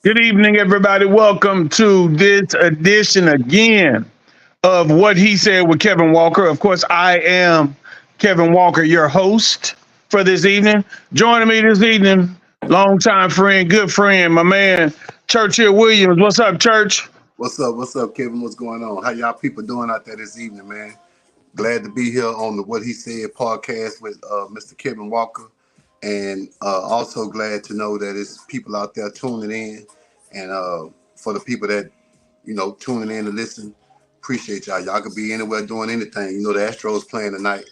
Good evening, everybody. Welcome to this edition again of What He Said with Kevin Walker. Of course, I am Kevin Walker, your host for this evening. Joining me this evening, longtime friend, good friend, my man, Churchill Williams. What's up, Church? What's up? What's up, Kevin? What's going on? How y'all people doing out there this evening, man? Glad to be here on the What He Said podcast with Mr. Kevin Walker. And also glad to know that it's people out there tuning in. And for the people that, tuning in to listen, appreciate y'all. Y'all could be anywhere doing anything. You know, the Astros playing tonight.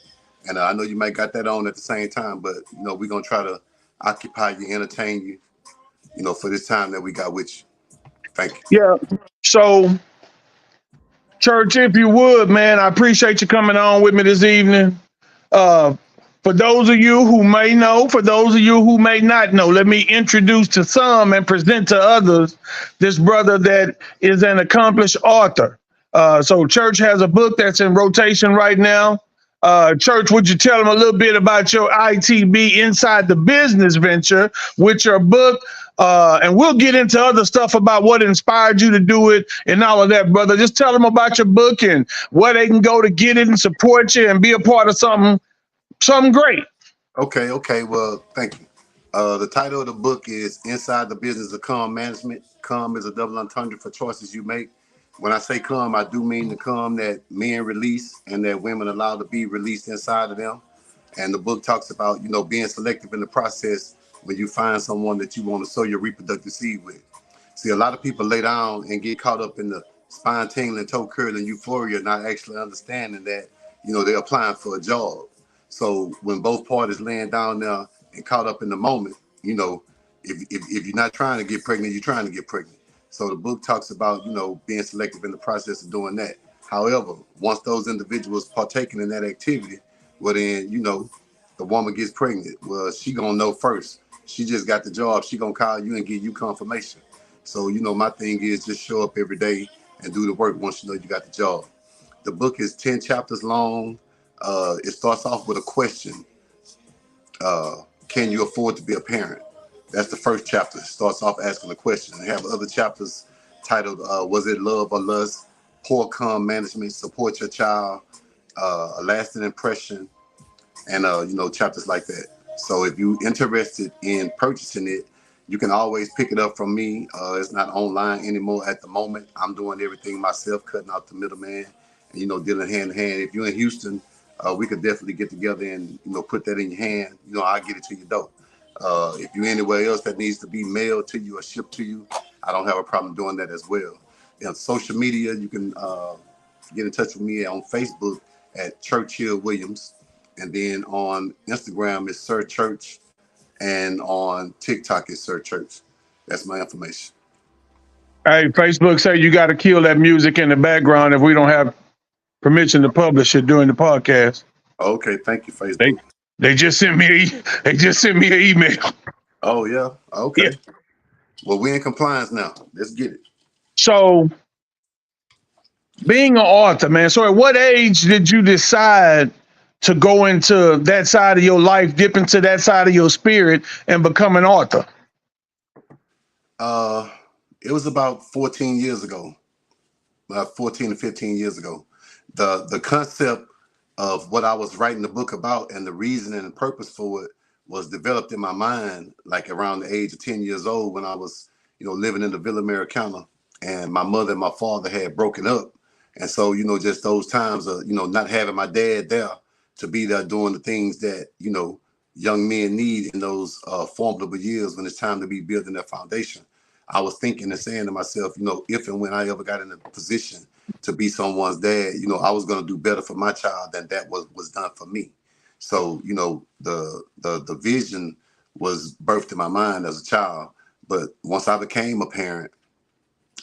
And I know you might got that on at the same time, but, we're going to try to occupy you, entertain you, for this time that we got with you. Thank you. Yeah. So, Church, if you would, man, I appreciate you coming on with me this evening. Uh, for those of you who may know, for those of you who may not know, let me introduce to some and present to others this brother that is an accomplished author. So Church has a book that's in rotation right now. Church, would you tell them a little bit about your ITB Inside the Business venture with your book? And we'll get into other stuff about what inspired you to do it and all of that, brother. Just tell them about your book and where they can go to get it and support you and be a part of something great. Okay. Well, thank you. The title of the book is Inside the Business of C.U.M Management. C.U.M is a double entendre for choices you make. When I say C.U.M, I do mean the C.U.M that men release and that women allow to be released inside of them. And the book talks about, being selective in the process when you find someone that you want to sow your reproductive seed with. See, a lot of people lay down and get caught up in the spine tingling, toe curling euphoria, not actually understanding that, they're applying for a job. So when both parties laying down there and caught up in the moment, if you're not trying to get pregnant, you're trying to get pregnant. So the book talks about, being selective in the process of doing that. However, once those individuals partaking in that activity, well then, the woman gets pregnant. Well, she gonna know first. She just got the job. She gonna call you and give you confirmation. So, my thing is just show up every day and do the work once you know you got the job. The book is 10 chapters long. It starts off with a question. Can you afford to be a parent? That's the first chapter. It starts off asking a question. They have other chapters titled, Was it love or lust? Poor C.U.M management, support your child, a lasting impression, and, chapters like that. So if you're interested in purchasing it, you can always pick it up from me. It's not online anymore at the moment. I'm doing everything myself, cutting out the middleman and, dealing hand in hand. If you're in Houston, we could definitely get together and, put that in your hand. I'll get it to your door. If you're anywhere else that needs to be mailed to you or shipped to you, I don't have a problem doing that as well. Social media, you can get in touch with me on Facebook at Churchill Williams. And then on Instagram is Sir Church. And on TikTok is Sir Church. That's my information. Hey, Facebook say you got to kill that music in the background if we don't have permission to publish it during the podcast. Okay, thank you, They Facebook. they just sent me they just sent me an email. Oh, yeah. Yeah. Okay. Well, we're in compliance now. Let's get it. So being an author, man. So at what age did you decide to go into that side of your life, dip into that side of your spirit, and become an author? Uh, it was about 14 years ago, about 14 to 15 years ago. The concept of what I was writing the book about and the reason and the purpose for it was developed in my mind, like around the age of 10 years old when I was, living in the Villa Americana and my mother and my father had broken up. And so, just those times of, not having my dad there to be there doing the things that, young men need in those formidable years when it's time to be building their foundation. I was thinking and saying to myself, if and when I ever got in a position to be someone's dad, I was going to do better for my child than that was done for me. So, the vision was birthed in my mind as a child. But once I became a parent,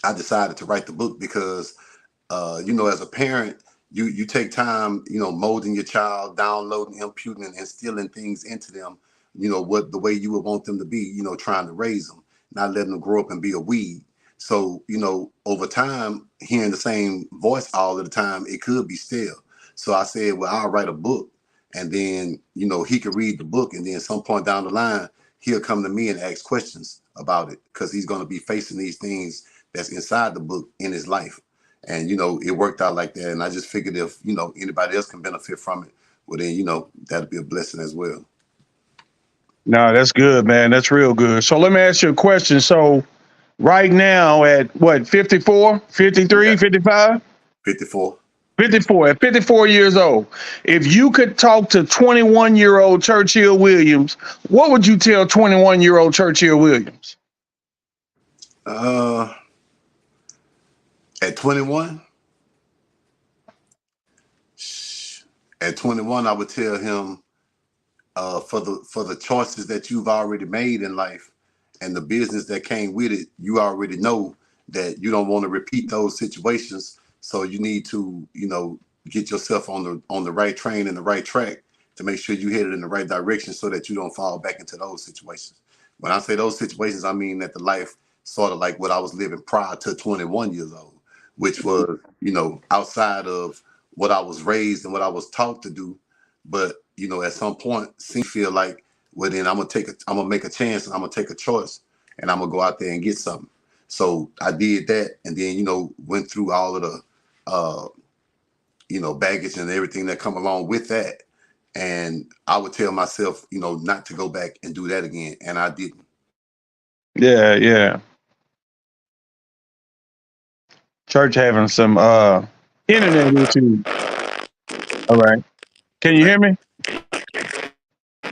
I decided to write the book because, as a parent, you take time, molding your child, downloading, imputing, and instilling things into them, what the way you would want them to be, trying to raise them, not letting them grow up and be a weed. So, over time, hearing the same voice all of the time, it could be stale. So I said, well, I'll write a book and then, he could read the book. And then some point down the line, he'll come to me and ask questions about it because he's going to be facing these things that's inside the book in his life. And, it worked out like that. And I just figured if, anybody else can benefit from it, well, then, that'd be a blessing as well. No, that's good, man. That's real good. So let me ask you a question. So right now at what, 54, 53, Yeah. 55? 54. 54, at 54 years old, if you could talk to 21-year-old Churchill Williams, what would you tell 21-year-old Churchill Williams? At 21, I would tell him for the choices that you've already made in life and the business that came with it, you already know that you don't want to repeat those situations. So you need to, get yourself on the right train and the right track to make sure you headed in the right direction so that you don't fall back into those situations. When I say those situations, I mean that the life sort of like what I was living prior to 21 years old, which was, outside of what I was raised and what I was taught to do. But, at some point, feel like, well, then I'm gonna make a chance and I'm gonna take a choice and I'm gonna go out there and get something. So I did that, and then, went through all of the baggage and everything that come along with that. And I would tell myself, not to go back and do that again. And I didn't. Yeah, yeah. Church having some internet issues. All right. Can you hear me?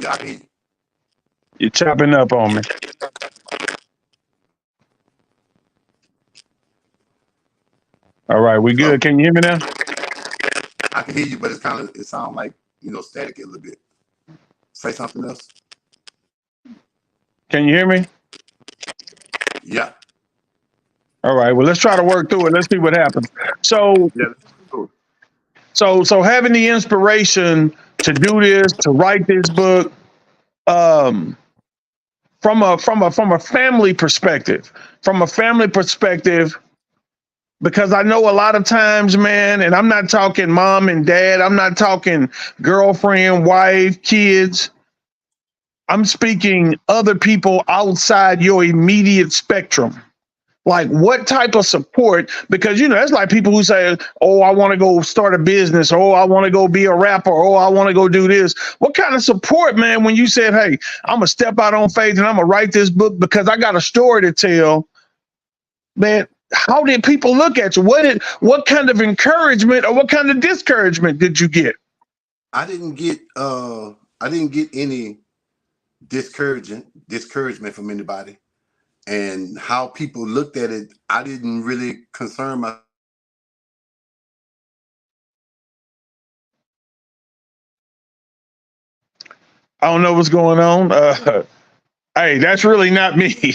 Yeah, I can hear you. You're chopping up on me. All right, we good. Can you hear me now? I can hear you, but it sounds like, static a little bit. Say something else. Can you hear me? Yeah. All right. Well, let's try to work through it. Let's see what happens. So, Yeah. Cool. so having the inspiration to do this, to write this book, um, from a family perspective, because I know a lot of times, man, and I'm not talking mom and dad, I'm not talking girlfriend, wife, kids. I'm speaking other people outside your immediate spectrum. Like what type of support? Because it's like people who say, "Oh, I want to go start a business. Oh, I want to go be a rapper. Oh, I want to go do this." What kind of support, man? When you said, "Hey, I'm gonna step out on faith and I'm gonna write this book because I got a story to tell," man, how did people look at you? What kind of encouragement or what kind of discouragement did you get? I didn't get any discouragement from anybody. And how people looked at it, I didn't really concern myself. I don't know what's going on. Hey, that's really not me.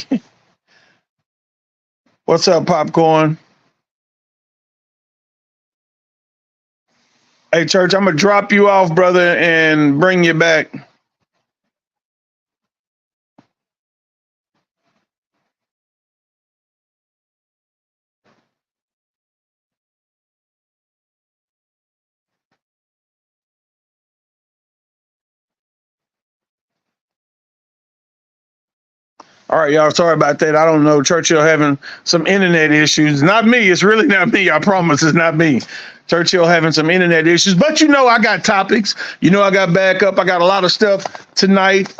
What's up, Popcorn? Hey, Church, I'm gonna drop you off, brother, and bring you back. All right, y'all. Sorry about that. I don't know. Churchill having some internet issues. Not me. It's really not me. I promise it's not me. Churchill having some internet issues. But I got topics. I got backup. I got a lot of stuff tonight.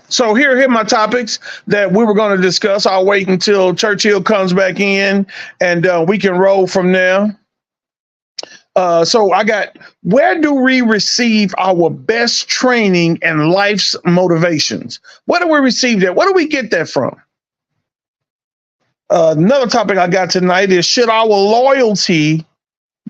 So here are my topics that we were going to discuss. I'll wait until Churchill comes back in and we can roll from there. So I got, where do we receive our best training and life's motivations? Where do we receive that? Where do we get that from? Another topic I got tonight is, should our loyalty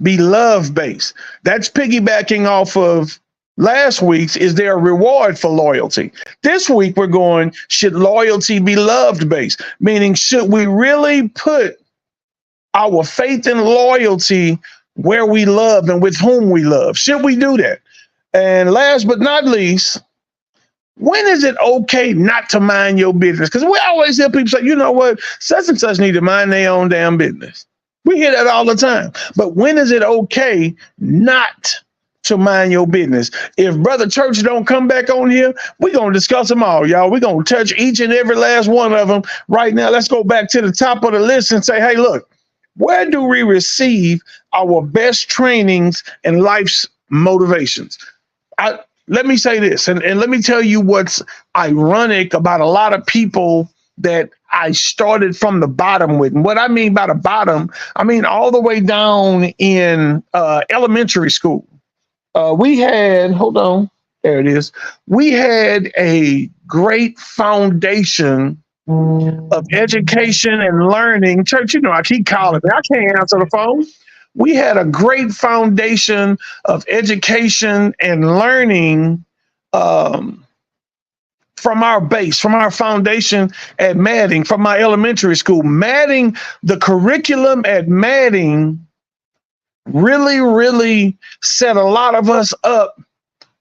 be love-based? That's piggybacking off of last week's, is there a reward for loyalty? This week we're going, should loyalty be loved-based? Meaning, should we really put our faith and loyalty where we love and with whom we love? Should we do that? And last but not least, when is it okay not to mind your business? Because we always hear people say, you know what, such and such need to mind their own damn business. We hear that all the time. But when is it okay not to mind your business. If Brother Church don't come back on here, we're going to discuss them all, y'all. We're going to touch each and every last one of them right now. Let's go back to the top of the list and say, hey, look, where do we receive our best trainings and life's motivations? Let me say this, and let me tell you what's ironic about a lot of people that I started from the bottom with. And what I mean by the bottom, I mean all the way down in elementary school. We had, hold on, there it is. We had a great foundation of education and learning. Church, you know, I keep calling me. I can't answer the phone. We had a great foundation of education and learning from our base, from our foundation at Madding, from my elementary school. Madding, the curriculum at Madding really set a lot of us up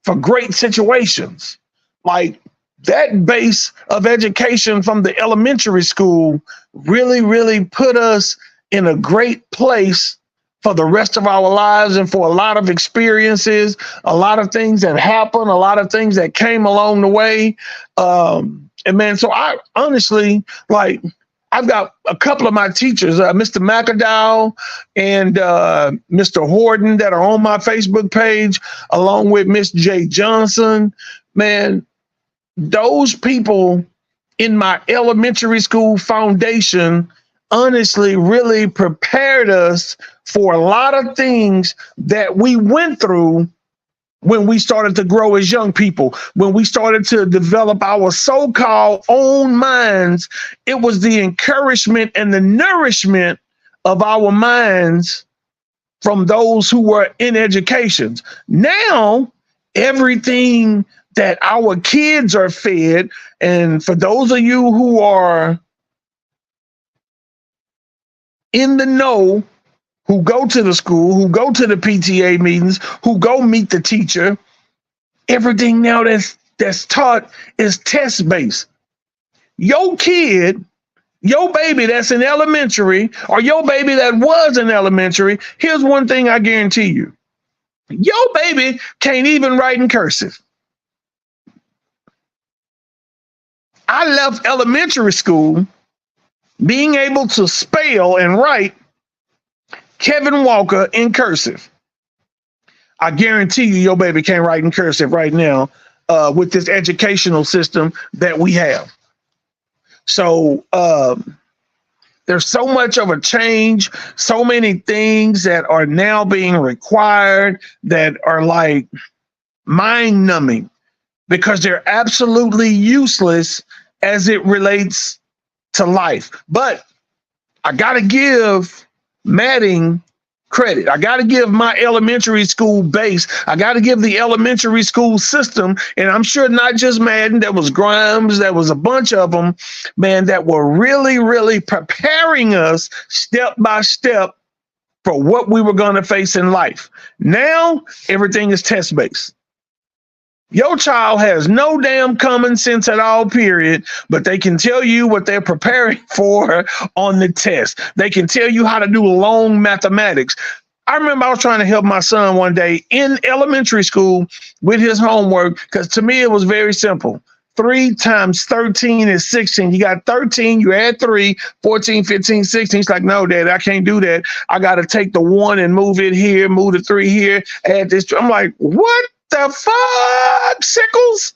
for great situations. Like that base of education from the elementary school really put us in a great place for the rest of our lives and for a lot of experiences, a lot of things that happened, a lot of things that came along the way. And man, so I honestly, like, I've got a couple of my teachers, Mr. McAdowell and Mr. Horton, that are on my Facebook page, along with Miss J. Johnson. Man, those people in my elementary school foundation honestly really prepared us for a lot of things that we went through when we started to grow as young people, when we started to develop our so-called own minds. It was the encouragement and the nourishment of our minds from those who were in education. Now, everything that our kids are fed, and for those of you who are in the know, who go to the school, who go to the PTA meetings, who go meet the teacher, everything now that's taught is test-based. Your kid, your baby that's in elementary, or your baby that was in elementary, here's one thing I guarantee you. Your baby can't even write in cursive. I left elementary school being able to spell and write Kevin Walker in cursive. I guarantee you your baby can't write in cursive right now with this educational system that we have. So there's so much of a change, so many things that are now being required that are like mind numbing because they're absolutely useless as it relates to life. But I got to give Madding credit. I got to give my elementary school base. I got to give the elementary school system. And I'm sure not just Madden, there was Grimes, there was a bunch of them, man, that were really preparing us step by step for what we were going to face in life. Now, everything is test-based. Your child has no damn common sense at all, period, but they can tell you what they're preparing for on the test. They can tell you how to do long mathematics. I remember I was trying to help my son one day in elementary school with his homework, because to me it was very simple. 3 times 13 is 16. You got 13, you add 3, 14, 15, 16. He's like, no, Dad, I can't do that. I got to take the 1 and move it here, move the 3 here, add this. I'm like, what the fuck, Sickles?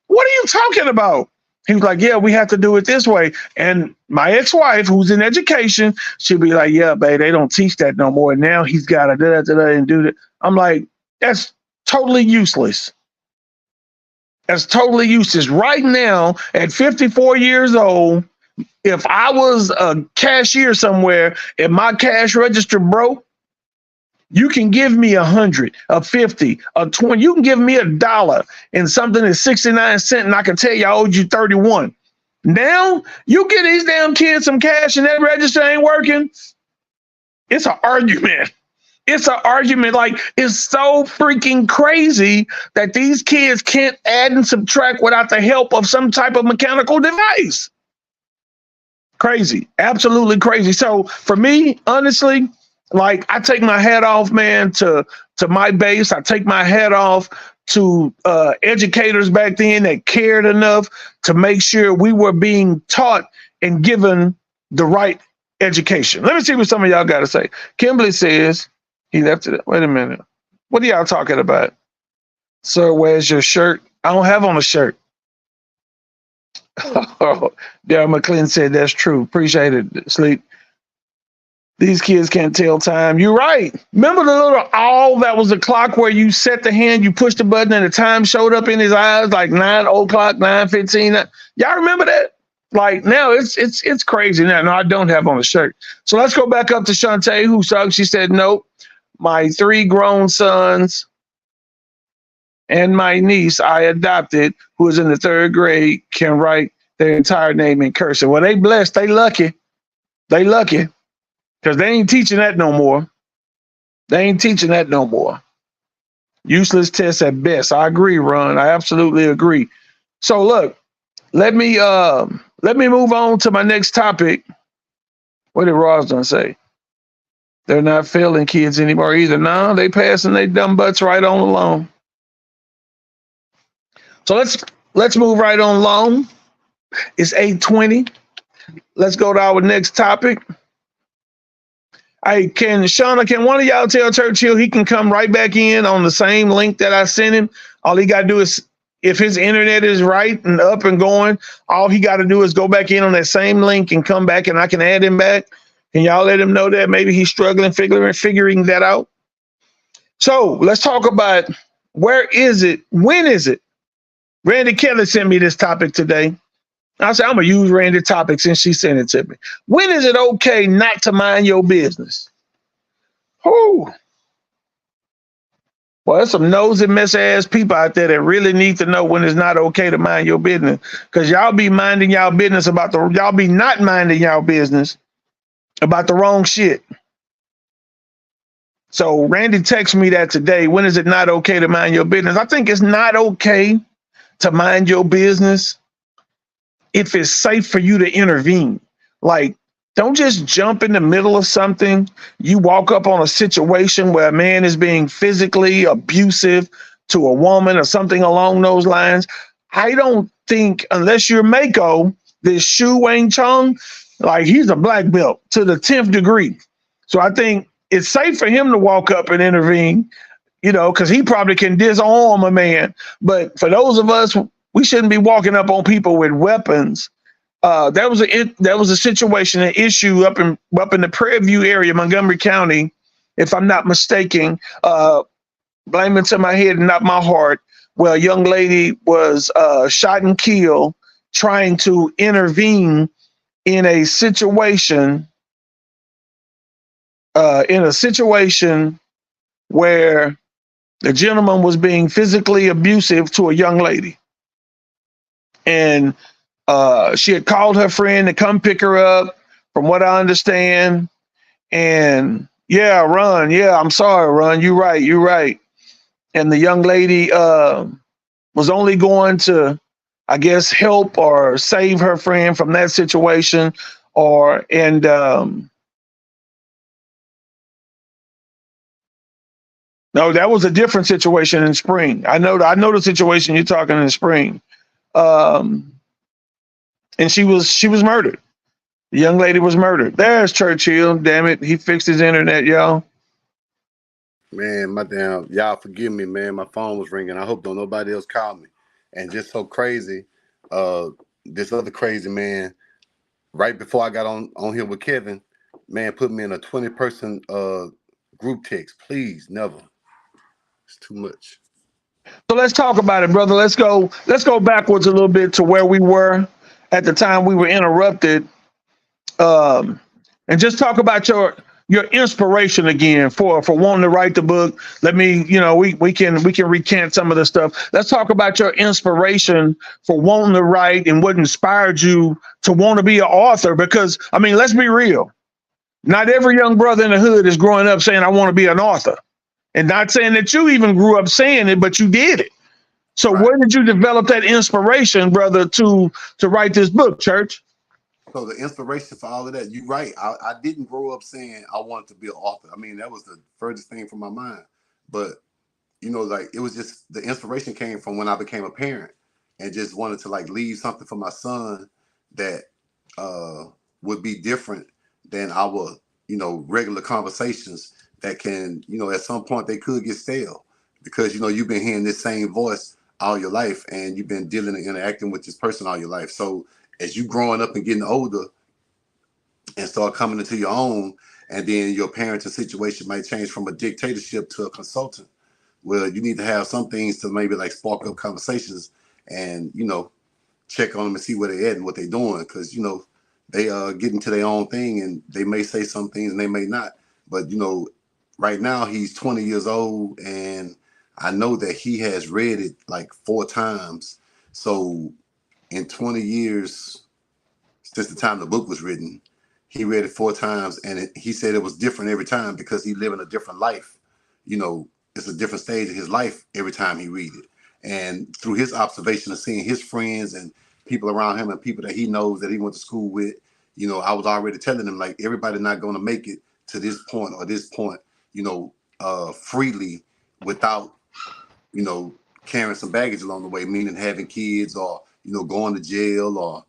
What are you talking about? He was like, yeah, we have to do it this way. And my ex-wife, who's in education, she'd be like, yeah, babe, they don't teach that no more. Now he's got to da-da-da-da and do that. I'm like, that's totally useless. That's totally useless. Right now, at 54 years old, if I was a cashier somewhere and my cash register broke, you can give me 100, a 50, a 20. You can give me $1 and something is 69 cents, and I can tell you I owed you 31. Now you get these damn kids some cash and that register ain't working. It's an argument. It's an argument. Like, it's so freaking crazy that these kids can't add and subtract without the help of some type of mechanical device. Crazy. Absolutely crazy. So for me, honestly, Like, I take my hat off, man, to my base. I take my hat off to educators back then that cared enough to make sure we were being taught and given the right education. Let me see what some of y'all got to say. Kimberly says he left it. Wait a minute. What are y'all talking about? Sir, where's your shirt? I don't have on a shirt. Oh, Darryl McClellan said that's true. Appreciate it, Sleep. These kids can't tell time. You're right. Remember the little owl that was the clock where you set the hand, you push the button, and the time showed up in his eyes like 9:00, 9:15. Y'all remember that? Like, now it's crazy now. No, I don't have on a shirt. So let's go back up to Shantae, who sucks. She said, nope. My 3 grown sons and my niece I adopted, who is in the 3rd grade, can write their entire name in cursive. Well, they blessed. They lucky. They lucky. Because they ain't teaching that no more. They ain't teaching that no more. Useless tests at best. I agree, Ron. I absolutely agree. So look, let me move on to my next topic. What did Rosdon say? They're not failing kids anymore either. No, they passing their dumb butts right on along. So let's move right on along. It's 8:20. Let's go to our next topic. Hey, can one of y'all tell Churchill he can come right back in on the same link that I sent him? All he got to do is, if his internet is right and up and going, all he got to do is go back in on that same link and come back, and I can add him back. Can y'all let him know that? Maybe he's struggling figuring that out. So let's talk about where is it? When is it? Randy Kelly sent me this topic today. I said, I'm going to use Randy's topic since she sent it to me. When is it okay not to mind your business? Whew. Well, there's some nosy, messy ass people out there that really need to know when it's not okay to mind your business. Because y'all be minding y'all business y'all be not minding y'all business about the wrong shit. So Randy texted me that today. When is it not okay to mind your business? I think it's not okay to mind your business if it's safe for you to intervene. Like, don't just jump in the middle of something. You walk up on a situation where a man is being physically abusive to a woman or something along those lines. I don't think, unless you're Mako, this Shu Wang Chung, like, he's a black belt to the 10th degree. So I think it's safe for him to walk up and intervene, because he probably can disarm a man. But for those of us, we shouldn't be walking up on people with weapons. That was a situation, an issue up in the Prairie View area, Montgomery County, if I'm not mistaken. Blame it to my head and not my heart. Where a young lady was shot and killed trying to intervene in a situation. Where the gentleman was being physically abusive to a young lady. And she had called her friend to come pick her up, from what I understand. And yeah, Ron, I'm sorry, Ron, you're right. And the young lady was only going to, I guess, help or save her friend from that situation. No, that was a different situation in spring. I know the situation you're talking in spring. And she was murdered. The young lady was murdered. There's Churchill. Damn it. He fixed his internet, y'all. Man, y'all forgive me, man. My phone was ringing. I hope don't nobody else call me. And just so crazy, this other crazy man, right before I got on here with Kevin, man, put me in a 20-person group text. Please, never. It's too much. So let's talk about it, brother. Let's go backwards a little bit to where we were at the time we were interrupted. And just talk about your inspiration again for wanting to write the book. Let me, we can recant some of the stuff. Let's talk about your inspiration for wanting to write and what inspired you to want to be an author. Because, I mean, let's be real. Not every young brother in the hood is growing up saying, I want to be an author. And not saying that you even grew up saying it, but you did it. So Where did you develop that inspiration, brother, to write this book, Church? So the inspiration for all of that, you're right. I didn't grow up saying I wanted to be an author. I mean, that was the furthest thing from my mind. But like it was just the inspiration came from when I became a parent and just wanted to like leave something for my son that uh would be different than our, regular conversations that can, at some point they could get stale because you've been hearing this same voice all your life and you've been dealing and interacting with this person all your life. So as you growing up and getting older and start coming into your own, and then your parenting situation might change from a dictatorship to a consultant. Well, you need to have some things to maybe like spark up conversations and, check on them and see where they're at and what they're doing. Cause, they get into their own thing and they may say some things and they may not. But, right now he's 20 years old and I know that he has read it like 4 times. So in 20 years, since the time the book was written, he read it 4 times and he said it was different every time because he living a different life. It's a different stage of his life every time he read it. And through his observation of seeing his friends and people around him and people that he knows that he went to school with, I was already telling him like everybody not going to make it to this point or this point, freely without, carrying some baggage along the way, meaning having kids or, going to jail or,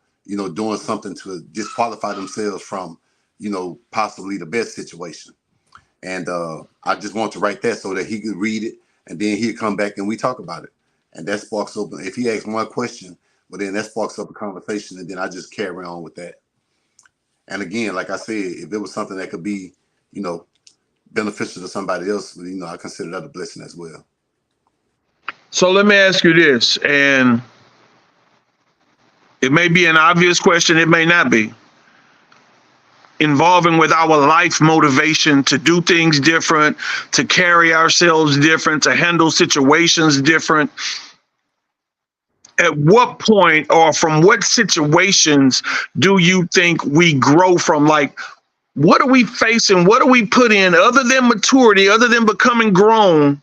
doing something to disqualify themselves from, possibly the best situation. And I just want to write that so that he could read it and then he'd come back and we talk about it. And that sparks open. If he asks one question, well, then that sparks up a conversation and then I just carry on with that. And again, like I said, if it was something that could be, beneficial to somebody else, I consider that a blessing as well. So let me ask you this, and it may be an obvious question, it may not be. Involving with our life motivation to do things different, to carry ourselves different, to handle situations different. At what point or from what situations do you think we grow from? Like, what are we facing? What do we put in other than maturity, other than becoming grown?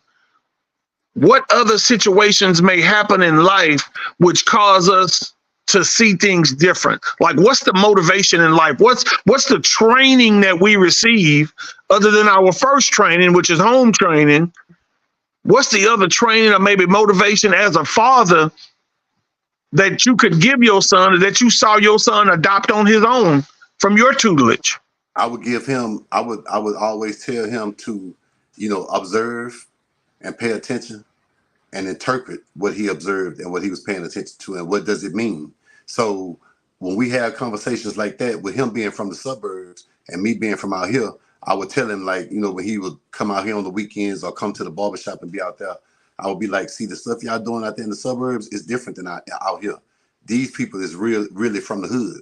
What other situations may happen in life which cause us to see things different? Like, what's the motivation in life? What's the training that we receive other than our first training, which is home training? What's the other training or maybe motivation as a father that you could give your son or that you saw your son adopt on his own from your tutelage? I would give him, I would always tell him to, observe and pay attention and interpret what he observed and what he was paying attention to and what does it mean. So when we have conversations like that with him being from the suburbs and me being from out here, I would tell him like, when he would come out here on the weekends or come to the barbershop and be out there, I would be like, see, the stuff y'all doing out there in the suburbs is different than out here. These people is really from the hood.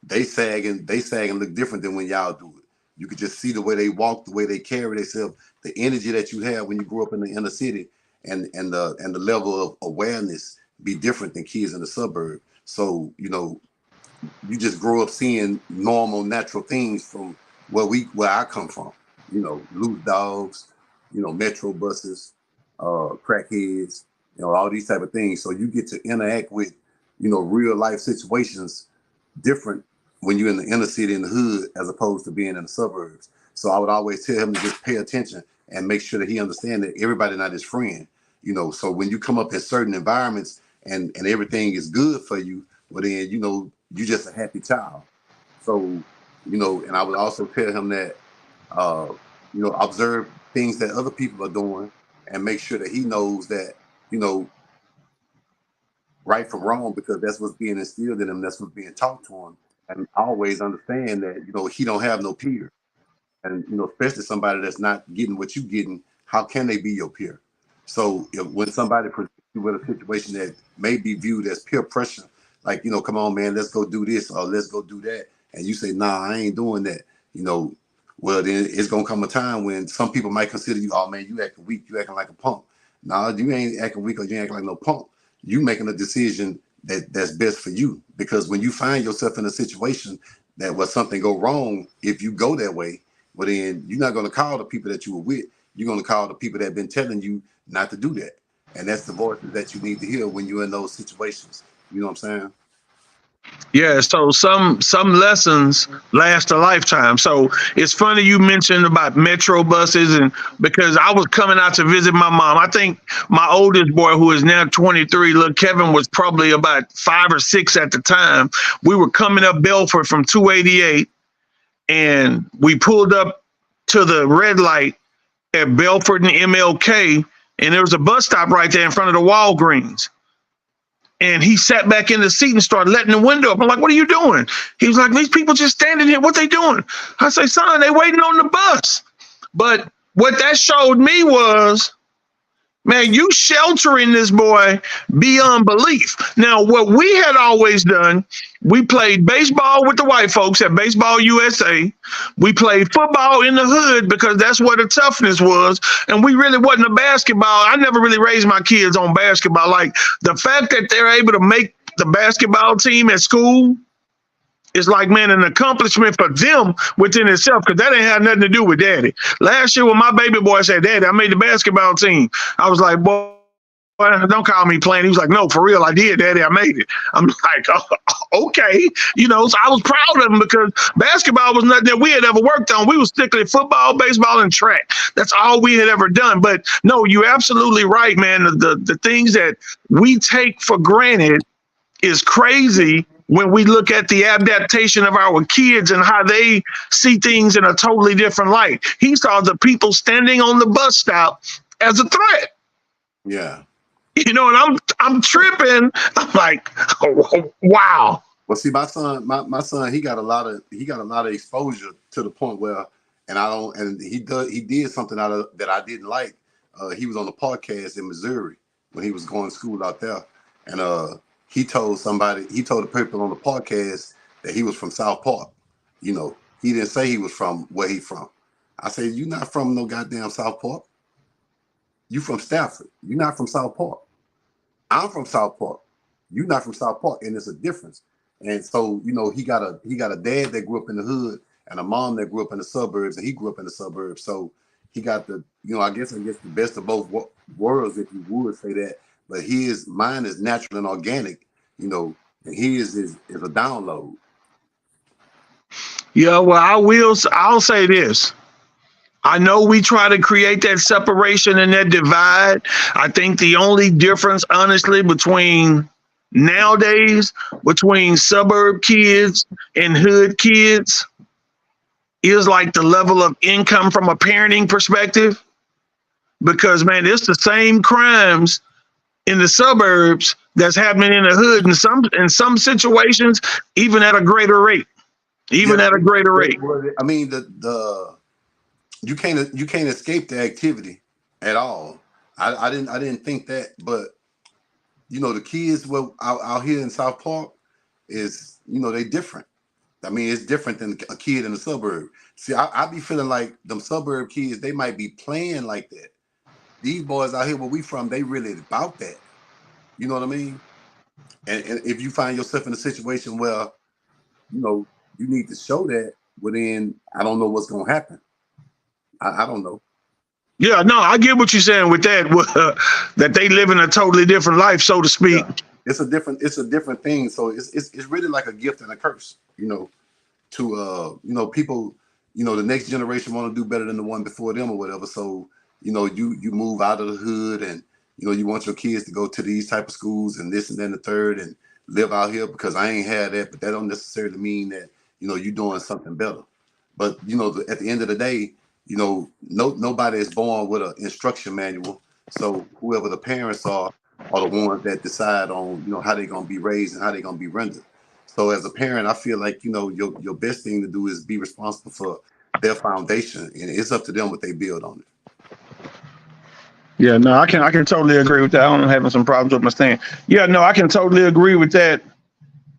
They sag and look different than when y'all do it. You could just see the way they walk, the way they carry themselves, the energy that you have when you grew up in the inner city, and the level of awareness be different than kids in the suburb. So you just grow up seeing normal, natural things from where I come from. Loose dogs, metro buses, crackheads, all these type of things. So you get to interact with, real life situations different when you're in the inner city in the hood as opposed to being in the suburbs. So I would always tell him to just pay attention and make sure that he understands that everybody not his friend. So when you come up in certain environments and everything is good for you, well then, you're just a happy child. So, and I would also tell him that, observe things that other people are doing and make sure that he knows that, right from wrong, because that's what's being instilled in him. That's what's being taught to him. And always understand that, he don't have no peer. And, especially somebody that's not getting what you getting, how can they be your peer? So when somebody presents you with a situation that may be viewed as peer pressure, like, come on, man, let's go do this or let's go do that. And you say, nah, I ain't doing that. Well, then it's going to come a time when some people might consider you, oh, man, you acting weak. You acting like a punk. Nah, you ain't acting weak or you ain't acting like no punk. You making a decision that's best for you. Because when you find yourself in a situation that where something go wrong, if you go that way, well, then you're not going to call the people that you were with. You're going to call the people that have been telling you not to do that. And that's the voices that you need to hear when you're in those situations. You know what I'm saying? Yeah, so some lessons last a lifetime. So it's funny you mentioned about metro buses, and because I was coming out to visit my mom. I think my oldest boy, who is now 23, little Kevin, was probably about 5 or 6 at the time. We were coming up Belford from 288, and we pulled up to the red light at Belford and MLK, and there was a bus stop right there in front of the Walgreens. And he sat back in the seat and started letting the window up. I'm like, what are you doing? He was like, these people just standing here. What they doing? I say, son, they waiting on the bus. But what that showed me was, man, you sheltering this boy beyond belief. Now, what we had always done, we played baseball with the white folks at Baseball USA. We played football in the hood because that's where the toughness was. And we really wasn't a basketball. I never really raised my kids on basketball. Like the fact that they're able to make the basketball team at school is like, man, an accomplishment for them within itself, because that ain't had nothing to do with daddy. Last year when my baby boy said, Daddy, I made the basketball team, I was like, boy, don't call me playing. He was like, no, for real, I did, Daddy, I made it. I'm like, oh, okay. So I was proud of him because basketball was nothing that we had ever worked on. We was strictly football, baseball, and track. That's all we had ever done. But no, you're absolutely right, man. The things that we take for granted is crazy when we look at the adaptation of our kids and how they see things in a totally different light. He saw the people standing on the bus stop as a threat. Yeah. And I'm tripping. I'm like, oh, wow. Well, see, my son, he got a lot of exposure to the point where, and he did something out of that I didn't like. He was on a podcast in Missouri when he was going to school out there, and he told the people on the podcast that he was from South Park. He didn't say he was from where he from. I said, you not from no goddamn South Park. You from Stafford. You're not from South Park. I'm from South Park. You're not from South Park, and it's a difference. And so, he got a dad that grew up in the hood and a mom that grew up in the suburbs, and he grew up in the suburbs. So he got I guess the best of both worlds, if you would say that. But mine is natural and organic, and his is a download. Yeah, well, I'll say this. I know we try to create that separation and that divide. I think the only difference, honestly, between suburb kids and hood kids is like the level of income from a parenting perspective. Because, man, it's the same crimes in the suburbs that's happening in the hood in some situations, even at a greater rate. I mean, you can't escape the activity at all. I didn't think that, but the kids out here in South Park is they different. I mean, it's different than a kid in the suburb. See, I be feeling like them suburb kids, they might be playing like that. These boys out here where we from, they really about that. You know what I mean? And if you find yourself in a situation where, you need to show that, well then I don't know what's gonna happen. I don't know. Yeah, no, I get what you're saying with that, that they live in a totally different life, so to speak. Yeah. It's a different thing. So it's really like a gift and a curse, to people, the next generation want to do better than the one before them or whatever. So, you move out of the hood and, you want your kids to go to these type of schools and this and then the third and live out here because I ain't had that, but that don't necessarily mean that, you're doing something better. But, at the end of the day, nobody is born with an instruction manual. So whoever the parents are the ones that decide on, how they're going to be raised and how they're going to be rendered. So as a parent, I feel like, your best thing to do is be responsible for their foundation, and it's up to them what they build on it. Yeah, no, I can totally agree with that. I'm having some problems with my stand. Yeah, no, I can totally agree with that.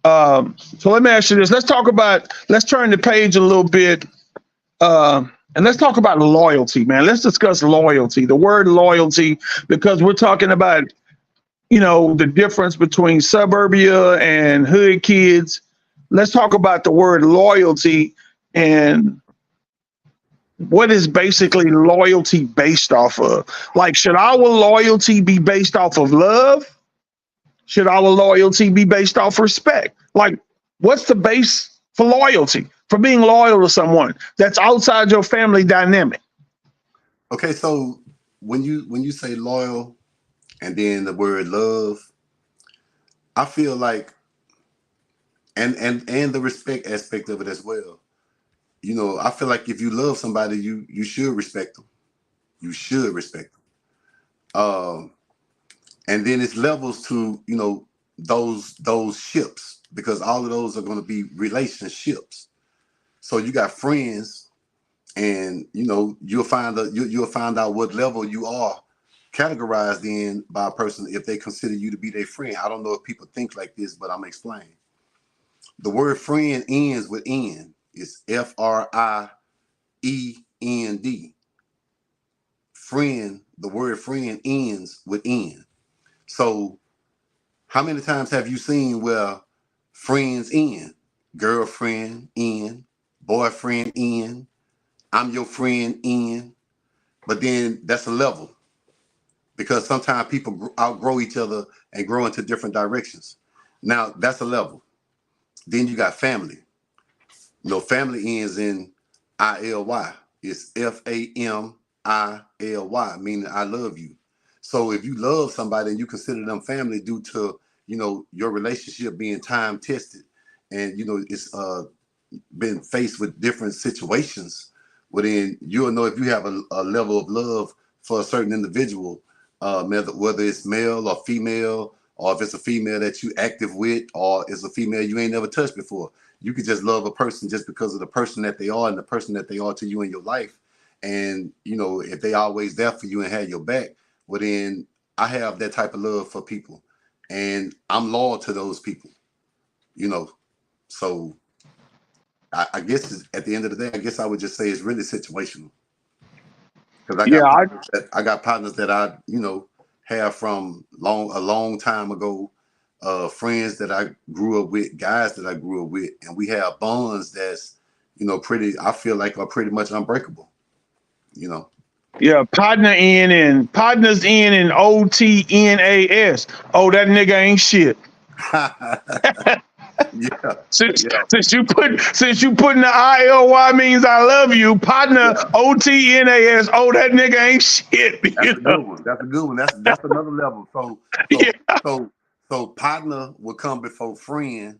So let me ask you this. Let's turn the page a little bit. And let's talk about loyalty, man. Let's discuss loyalty, the word loyalty, because we're talking about, the difference between suburbia and hood kids. Let's talk about the word loyalty and what is basically loyalty based off of. Like, should our loyalty be based off of love? Should our loyalty be based off respect? Like, What's the base for loyalty, for being loyal to someone that's outside your family dynamic? Okay, so when you say loyal and then the word love, I feel like and the respect aspect of it as well. I feel like if you love somebody, you should respect them. You should respect them. And then it's levels to those ships, because all of those are going to be relationships. So you got friends, and you'll find out what level you are categorized in by a person if they consider you to be their friend. I don't know if people think like this, but I'm gonna explain. The word friend ends with N. It's FRIEND. Friend, the word friend ends with N. So how many times have you seen where friends end? Girlfriend end, boyfriend end, I'm your friend end. But then that's a level, because sometimes people outgrow each other and grow into different directions. Now that's a level. Then you got family. Family ends in ILY. It's FAMILY, meaning I love you. So if you love somebody and you consider them family due to your relationship being time tested, and it's been faced with different situations, well then you'll know if you have a level of love for a certain individual, whether it's male or female, or if it's a female that you active with, or it's a female you ain't never touched before. You could just love a person just because of the person that they are and the person that they are to you in your life. And if they always there for you and have your back, well then I have that type of love for people, and I'm loyal to those people. So I guess at the end of the day, I guess I would just say it's really situational, because Yeah, I got partners that I have from a long time ago, friends that I grew up with, guys that I grew up with, and we have bonds that's pretty. I feel like are pretty much unbreakable. You know. yeah, partners in and OTNAS. Oh, that nigga ain't shit. Yeah, Since yeah, since you put in the ILY means I love you, partner yeah. OTNAS. Oh, that nigga ain't shit. That's a good one. That's a good one. That's another level. So Yeah, so so so partner will come before friend,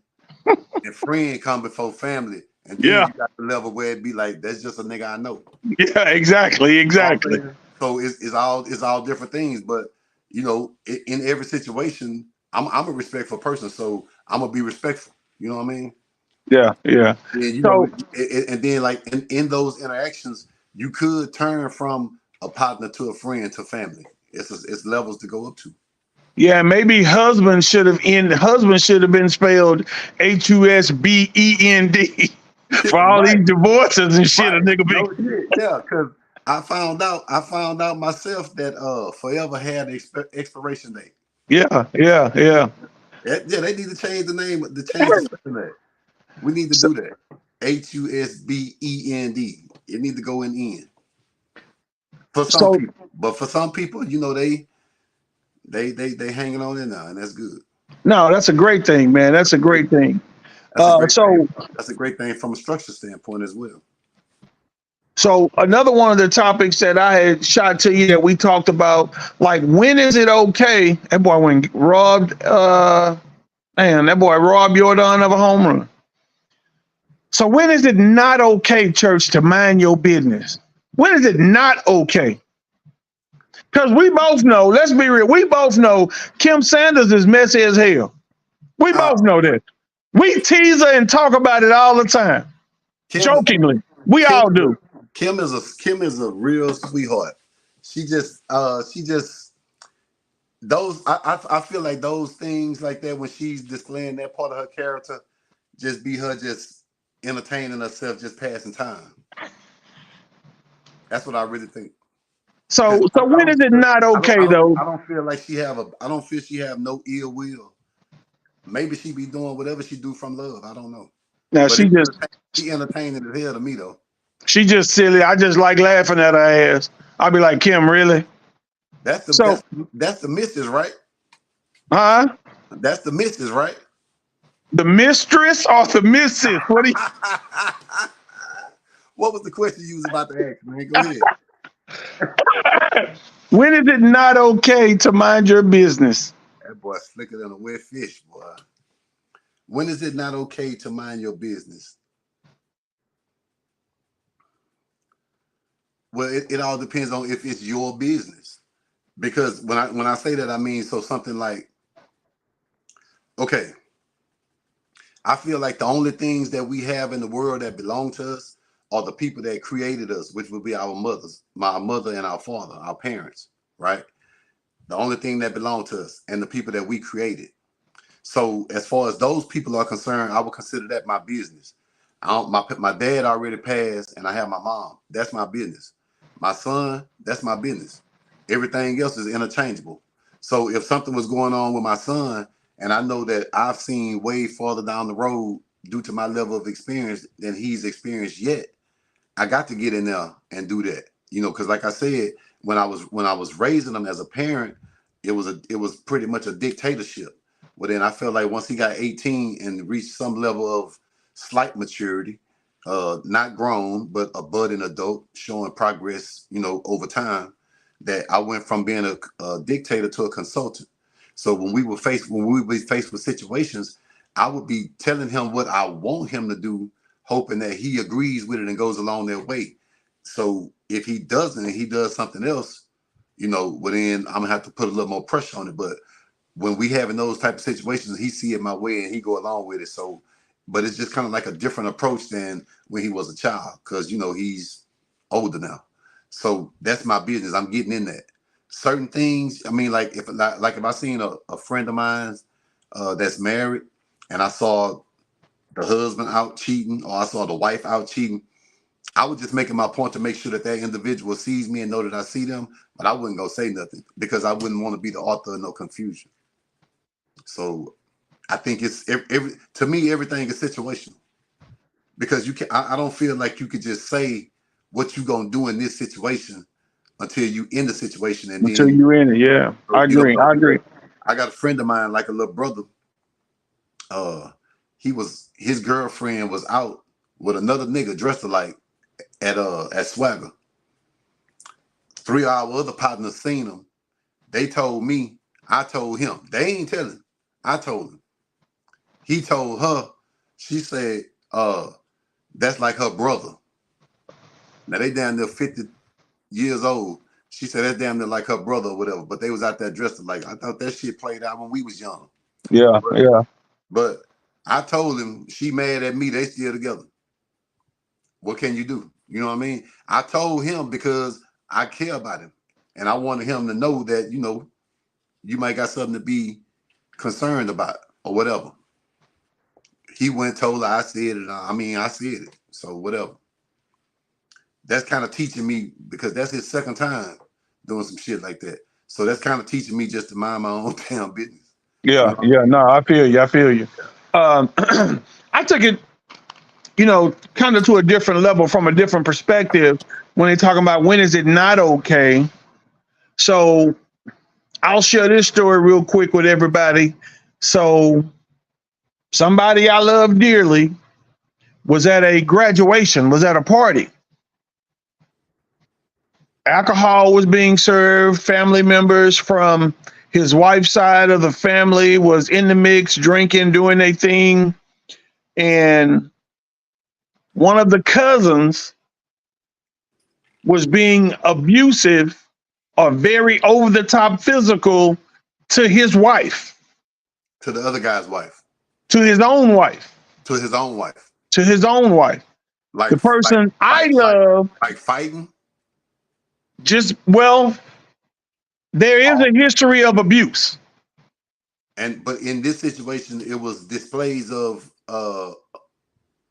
and friend come before family, and then yeah, you got the level where it be like that's just a nigga I know. yeah. Exactly, You know what I'm exactly. saying? So it's all different things, but in every situation, I'm a respectful person, so I'm gonna be respectful. You know what I mean? Yeah, yeah. And So and then like in those interactions, you could turn from a partner to a friend to family. It's levels to go up to. yeah, maybe husband should have been spelled HUSBEND for all Right, these divorces and shit. A right. nigga be No shit. Yeah, because I found out myself that forever had an expiration date. yeah, yeah, yeah. Yeah, they need to change the name, to change the spelling of that. We need to So, do that. HUSBEND. It need to go in N for some so people, but for some people, they hanging on in there, and that's good. no, that's a great thing, man. That's a That's a great great thing. thing. That's a great thing. So That's a great thing from a structure standpoint as well. So another one of the topics that I had shot to you that we talked about, like when is it okay? That boy went robbed. Man, that boy robbed Jordan of a home run. So when is it not okay, church, to mind your business? When is it not okay? Because we both know. Let's be real. We both know Kim Sanders is messy as hell. We Uh, both know that. We tease her and talk about it all the time, Kim, jokingly. We Kim, all is do. a, Kim is a real sweetheart. She just those I feel like those things like that, when she's displaying that part of her character, just be her just entertaining herself, just passing time. That's what I really think. Cause So I when don't is it feel not I don't I okay don't though? I don't feel like I don't feel she have no ill will. Maybe she be doing whatever she do from love. I don't know. Now But she entertaining as hell to me though. she just silly. I just like laughing at her ass. I'll be like, Kim, really? That's the So, that's that's the missus, right? huh? That's the missus, right? The mistress or the missus? What do you? What was the question you was about to ask, man? Go ahead. When is it not okay to mind your business? That boy slicker than a wet fish, boy. When is it not okay to mind your business? Well, it all depends on if it's your business. Because when I say that, I mean so something like, okay, I feel like the only things that we have in the world that belong to us are the people that created us, which would be our mothers, my mother and our father, our parents, right? The only thing that belong to us and the people that we created. So as far as those people are concerned, I would consider that my business. My dad already passed, and I have my mom. That's my business. My son, that's my business. Everything else is interchangeable. So if something was going on with my son, and I know that I've seen way farther down the road due to my level of experience than he's experienced yet, I got to get in there and do that. You know, because like I said, when I was raising him as a parent, it was pretty much a dictatorship. Well, then I felt like once he got 18 and reached some level of slight maturity, not grown, but a budding adult showing progress, you know, over time, that I went from being a dictator to a consultant. So when we were faced with situations, I would be telling him what I want him to do, hoping that he agrees with it and goes along their way. So if he doesn't and he does something else, you know, well then I'm gonna have to put a little more pressure on it. But when we having those type of situations, he see it my way and he go along with it. So, but it's just kind of like a different approach than when he was a child, because you know he's older now. So that's my business. I'm getting in that. Certain things, I mean, like if I seen a friend of mine that's married, and I saw the husband out cheating or I saw the wife out cheating, I was just making my point to make sure that that individual sees me and know that I see them, but I wouldn't go say nothing because I wouldn't want to be the author of no confusion. So I think it's to me everything is situational because you can I don't feel like you could just say what you gonna do in this situation until you in the situation and Until then you're in it, yeah. I you know agree. I agree. I got a friend of mine like a little brother. Uh, his girlfriend was out with another nigga dressed alike at Swagger. Three of our other partners seen him. They told me. I told him. They ain't telling. I told him. He told her. She said, that's like her brother. Now they down there 50 years old. She said that's damn near like her brother or whatever. But they was out there dressed like I thought that shit played out when we was young. Yeah, But, yeah. but I told him she mad at me. They still together. What can you do? You know what I mean? I told him because I care about him. And I wanted him to know that, you know, you might got something to be concerned about or whatever. He went and told her I said it. I mean, I said it. So whatever. That's kind of teaching me because that's his second time doing some shit like that. So that's kind of teaching me just to mind my own damn business. You Yeah, know? yeah. No, I feel you. I feel you. Um, I took it, kind of to a different level from a different perspective when they're talking about when is it not okay. So I'll share this story real quick with everybody. So somebody I love dearly was at a graduation, was at a party. Alcohol was being served. Family members from his wife's side of the family was in the mix, drinking, doing their thing. And one of the cousins was being abusive or very over the top physical to his wife, To the other guy's wife, to his own wife, to his own wife. to his own wife. Like The person I love like fighting. just, well, there is a history of abuse, But in this situation, it was displays of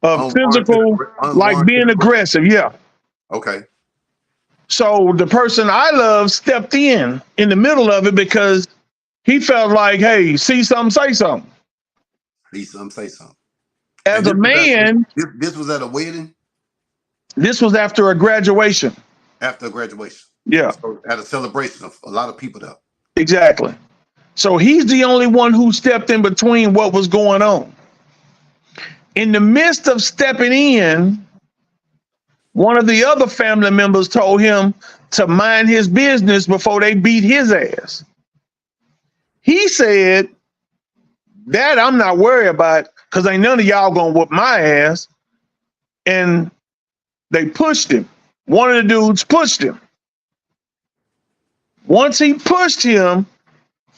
of unwarranted physical, like unwarranted being aggression. aggressive. Yeah. Okay. So the person I love stepped in the middle of it because he felt like, hey, see something, say something. Please some say something. And As a man, this was at a wedding this was after a graduation. after graduation. Yeah, So at a celebration of a lot of people there. exactly. So he's the only one who stepped in between what was going on. In the midst of stepping in, one of the other family members told him to mind his business before they beat his ass. He said, that I'm not worried about because ain't none of y'all gonna whoop my ass. And they pushed him. One of the dudes pushed him. Once he pushed him,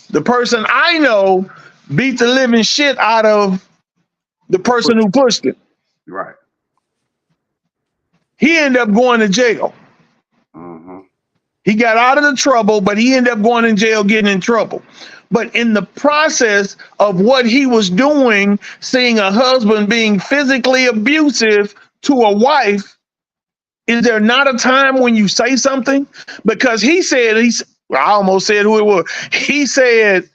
the person I know beat the living shit out of the person who pushed him. Right. He ended up going to jail. He got out of the trouble, but he ended up going in jail, getting in trouble. But in the process of what he was doing, seeing a husband being physically abusive to a wife, is there not a time when you say something? Because he said, I almost said who it was. He said,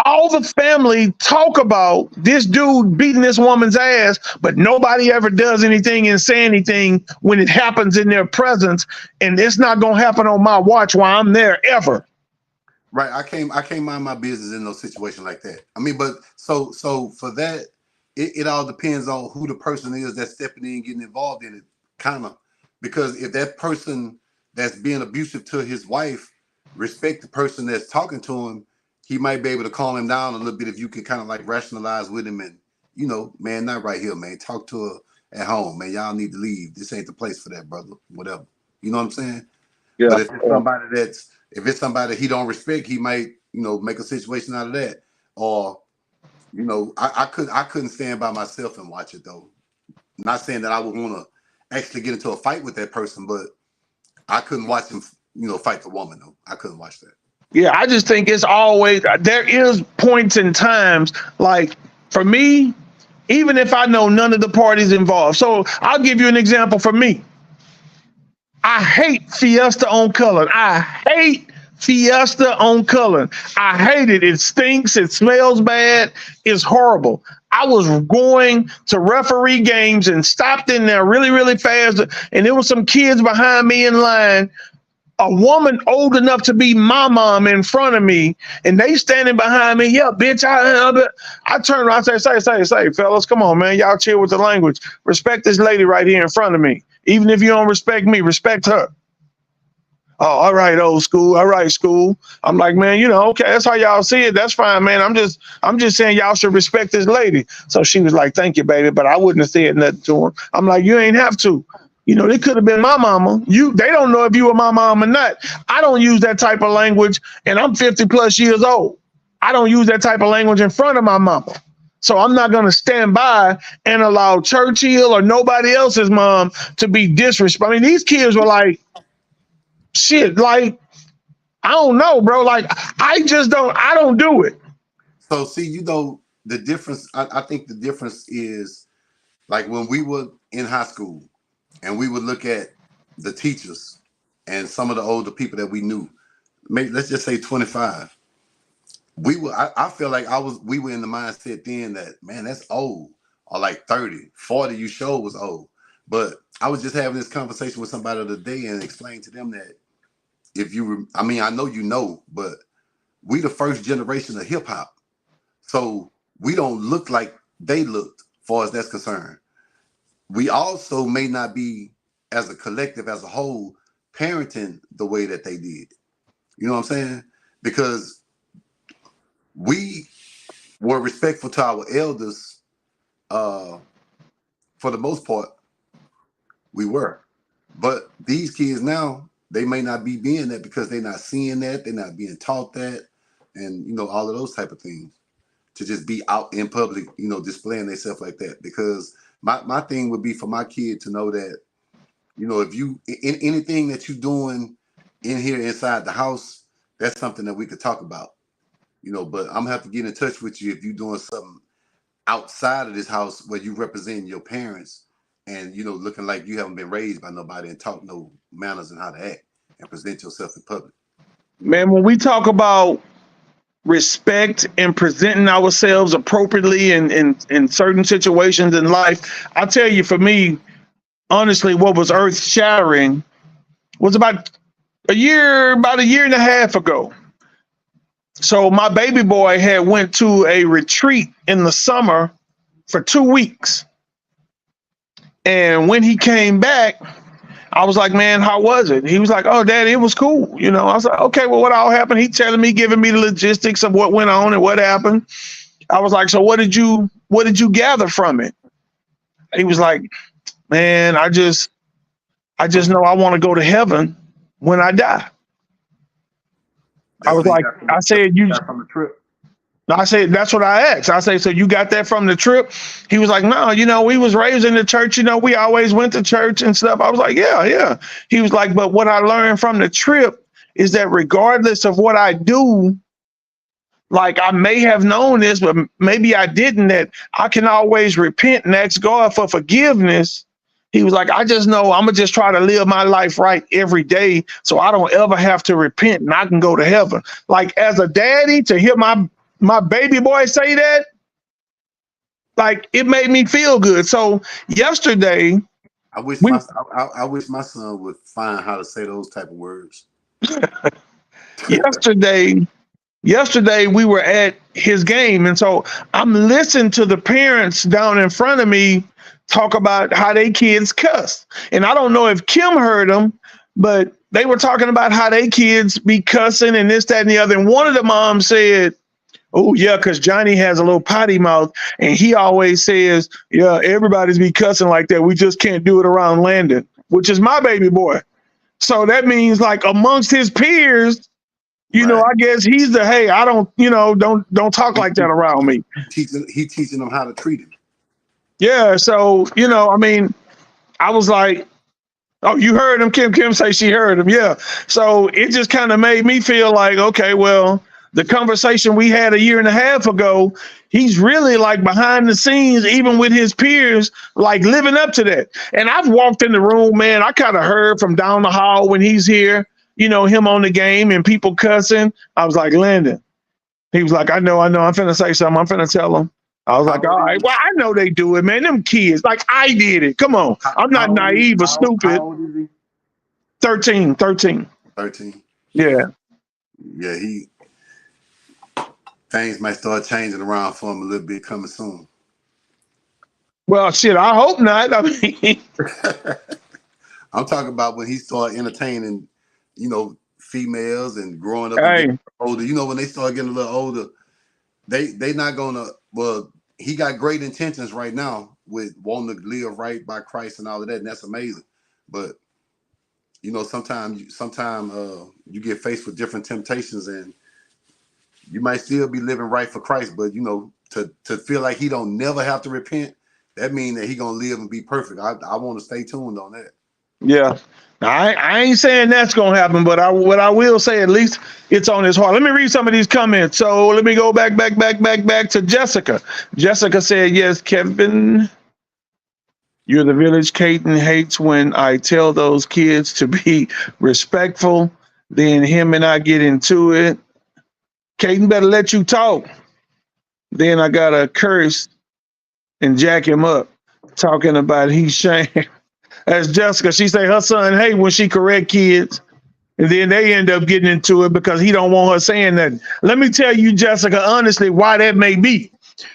all the family talk about this dude beating this woman's ass, but nobody ever does anything and say anything when it happens in their presence. And it's not going to happen on my watch while I'm there ever. Right. I can't mind my business in no situation like that. I mean, but so for that, it all depends on who the person is that's stepping in, getting involved in it, kind of. Because if that person that's being abusive to his wife respect the person that's talking to him, he might be able to calm him down a little bit if you can kind of like rationalize with him and, man, not right here, man. Talk to her at home, man. Y'all need to leave. This ain't the place for that, brother. Whatever. You know what I'm saying? Yeah. But if it's somebody he don't respect, he might, make a situation out of that. Or, I couldn't stand by myself and watch it though. Not saying that I would want to actually get into a fight with that person, but I couldn't watch him, fight the woman though. I couldn't watch that. Yeah, I just think it's always, there is points and times, like for me, even if I know none of the parties involved. So I'll give you an example for me. I hate Fiesta on Cullen. I hate Fiesta on Cullen. I hate it. It stinks. It smells bad. It's horrible. I was going to referee games and stopped in there really, really fast. And there were some kids behind me in line. A woman old enough to be my mom in front of me, and they standing behind me. Yeah, bitch. I turn around and say, fellas, come on, man. Y'all chill with the language. Respect this lady right here in front of me. Even if you don't respect me, respect her. Oh, all right, old school. All right, school. I'm like, man, okay, that's how y'all see it. That's fine, man. I'm just saying y'all should respect this lady. So she was like, thank you, baby, but I wouldn't have said nothing to her. I'm like, you ain't have to. They could have been my mama. They don't know if you were my mom or not. I don't use that type of language, and I'm 50 plus years old. I don't use that type of language in front of my mama. So I'm not going to stand by and allow Churchill or nobody else's mom to be disrespectful. I mean, these kids were like, shit, like, I don't know, bro. Like, I don't do it. So see, the difference, I think the difference is like when we were in high school, and we would look at the teachers and some of the older people that we knew. Maybe let's just say 25. I feel like we were in the mindset then that, man, that's old. Or like 30, 40, you sure was old. But I was just having this conversation with somebody the other day and explained to them that I know but we the first generation of hip hop. So we don't look like they looked, as far as that's concerned. We also may not be, as a collective, as a whole, parenting the way that they did. You know what I'm saying? Because we were respectful to our elders, for the most part, we were. But these kids now, they may not be being that because they're not seeing that, they're not being taught that, and all of those type of things. To just be out in public, displaying themselves like that. Because my thing would be for my kid to know that, if you in anything that you're doing in here inside the house, that's something that we could talk about. But I'm gonna have to get in touch with you if you're doing something outside of this house where you represent your parents and looking like you haven't been raised by nobody and taught no manners and how to act and present yourself in public. Man, when we talk about respect and presenting ourselves appropriately in certain situations in life, I'll tell you, for me, honestly, what was earth shattering was about a year and a half ago. So my baby boy had went to a retreat in the summer for 2 weeks. And when he came back, I was like, man, how was it? He was like, oh, Daddy, it was cool. You know, I was like, okay, well, what all happened? He telling me, giving me the logistics of what went on and what happened. I was like, so what did you gather from it? He was like, man, I just know I want to go to heaven when I die. I was like, I said, from the trip. I said, that's what I asked. I say, so you got that from the trip? He was like, no, you know, we was raised in the church. You know, we always went to church and stuff. I was like, yeah. He was like, but what I learned from the trip is that regardless of what I do, like I may have known this, but maybe I didn't, that I can always repent and ask God for forgiveness. He was like, I just know I'm going to just try to live my life right every day so I don't ever have to repent and I can go to heaven. Like as a daddy, to hear my baby boy say that, like it made me feel good. So yesterday, I wish my son would find how to say those type of words. yesterday we were at his game, and so I'm listening to the parents down in front of me talk about how they kids cuss. And I don't know if Kim heard them, but they were talking about how they kids be cussing and this, that, and the other. And one of the moms said, oh, yeah, because Johnny has a little potty mouth and he always says, yeah, everybody's be cussing like that. We just can't do it around Landon, which is my baby boy. So that means like amongst his peers, you know, I guess he's the, hey, I don't, you know, don't talk like that around me. He teaching them how to treat him. Yeah. So, you know, I mean, I was like, oh, you heard him? Kim say she heard him. Yeah. So it just kind of made me feel like, okay, well, the conversation we had a year and a half ago, he's really like behind the scenes, even with his peers, like living up to that. And I've walked in the room, man, I kind of heard from down the hall when he's here, you know, him on the game and people cussing. I was like, Landon. He was like, I know, I'm finna say something. I'm finna tell him. I was like, all right, well, I know they do it, man. Them kids, like I did it. Come on. I'm not naive or stupid. How old is he? 13. 13. Yeah. Yeah, things might start changing around for him a little bit coming soon. Well, shit, I hope not. I mean, I'm talking about when he started entertaining, you know, females and growing up hey. and older. You know, when they start getting a little older, they not gonna. Well, he got great intentions right now with wanting to live right by Christ and all of that, and that's amazing. But you know, sometimes you get faced with different temptations, and you might still be living right for Christ, but you know, to feel like he don't never have to repent, that means that he gonna live and be perfect. I want to stay tuned on that. Yeah. I ain't saying that's gonna happen, but what I will say, at least it's on his heart. Let me read some of these comments. So let me go back to Jessica. Jessica said, yes, Kevin, you're the village Caden hates when I tell those kids to be respectful. Then him and I get into it. Caden better let you talk. Then I gotta curse and jack him up, talking about he's shame. As Jessica, she say her son hate when she correct kids, and then they end up getting into it because he don't want her saying nothing. Let me tell you, Jessica, honestly, why that may be.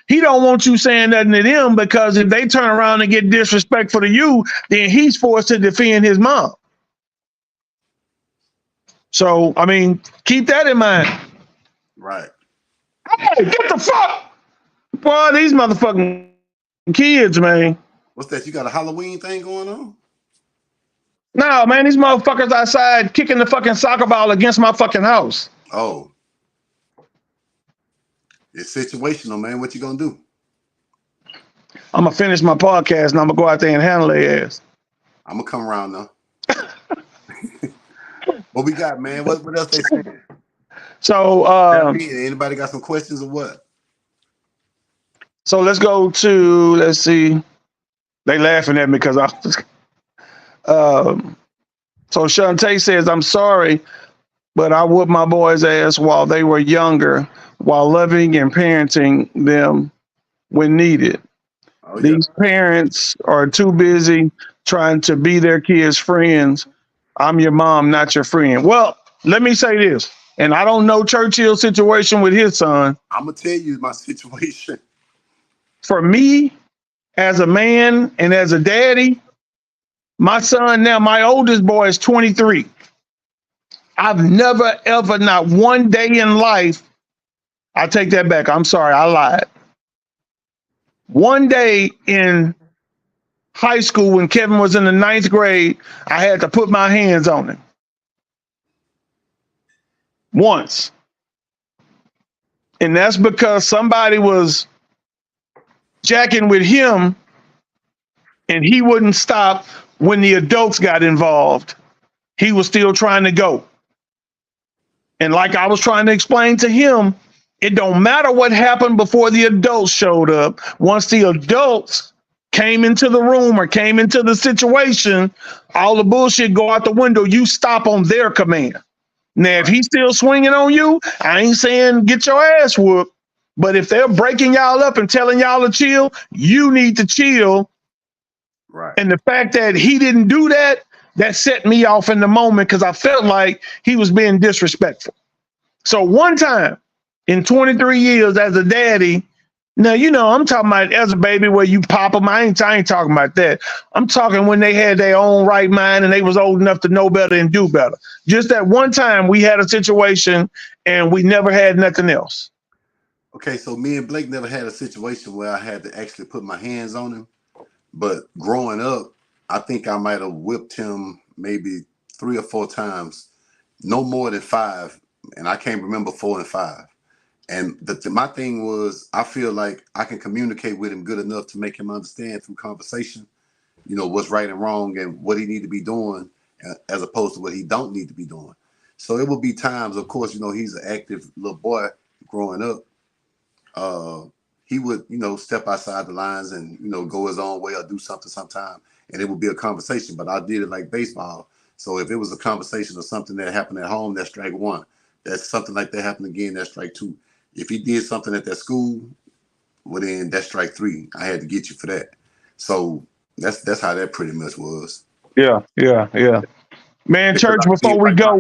He don't want you saying nothing to them because if they turn around and get disrespectful to you, then he's forced to defend his mom. So, I mean, keep that in mind. Right. Hey, get the fuck! Boy, these motherfucking kids, man. What's that? You got a Halloween thing going on? No, man, these motherfuckers outside kicking the fucking soccer ball against my fucking house. Oh. It's situational, man. What you gonna do? I'm gonna finish my podcast and I'm gonna go out there and handle their ass. I'm gonna come around now. What we got, man? What else they saying? So anybody got some questions or what? So let's go to, let's see. They laughing at me because I was so Shantae says, I'm sorry, but I whooped my boys' ass while they were younger, while loving and parenting them when needed. Oh, yeah. These parents are too busy trying to be their kids' friends. I'm your mom, not your friend. Well, let me say this, and I don't know Churchill's situation with his son. I'm going to tell you my situation. For me, as a man and as a daddy, my son now, my oldest boy is 23. I've never, ever, not one day in life, I take that back. I'm sorry, I lied. One day in high school when Kevin was in the ninth grade, I had to put my hands on him once. And that's because somebody was jacking with him and he wouldn't stop when the adults got involved. He was still trying to go. And like I was trying to explain to him, it don't matter what happened before the adults showed up. Once the adults came into the room or came into the situation, all the bullshit go out the window. You stop on their command. Now, if he's still swinging on you, I ain't saying get your ass whooped. But if they're breaking y'all up and telling y'all to chill, you need to chill. Right. And the fact that he didn't do that, that set me off in the moment because I felt like he was being disrespectful. So one time in 23 years as a daddy, now, you know, I'm talking about as a baby where you pop them. I ain't talking about that. I'm talking when they had their own right mind and they was old enough to know better and do better. Just that one time we had a situation and we never had nothing else. Okay, so me and Blake never had a situation where I had to actually put my hands on him. But growing up, I think I might have whipped him maybe 3 or 4 times, no more than 5. And I can't remember 4 and 5. And my thing was, I feel like I can communicate with him good enough to make him understand through conversation, you know, what's right and wrong and what he need to be doing as opposed to what he don't need to be doing. So it will be times, of course, you know, he's an active little boy growing up. He would, you know, step outside the lines and, you know, go his own way or do something sometime. And it would be a conversation, but I did it like baseball. So if it was a conversation or something that happened at home, that's strike 1. That's something like that happened again, that's strike 2. If he did something at that school, well then that's strike 3. I had to get you for that. So that's how that pretty much was. Yeah. Man, Because Church, I before did we like my go,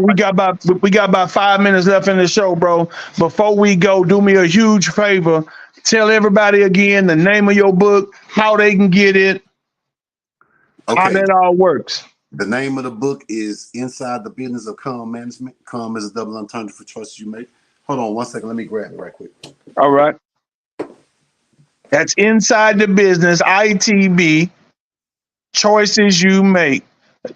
we got about 5 minutes left in the show, bro. Before we go, do me a huge favor. Tell everybody again the name of your book, how they can get it, how okay. that all works. The name of the book is Inside the Business of C.U.M Management. C.U.M is a double entendre for choices you make. Hold on 1 second. Let me grab it right quick. All right. That's Inside the Business, ITB, choices you make.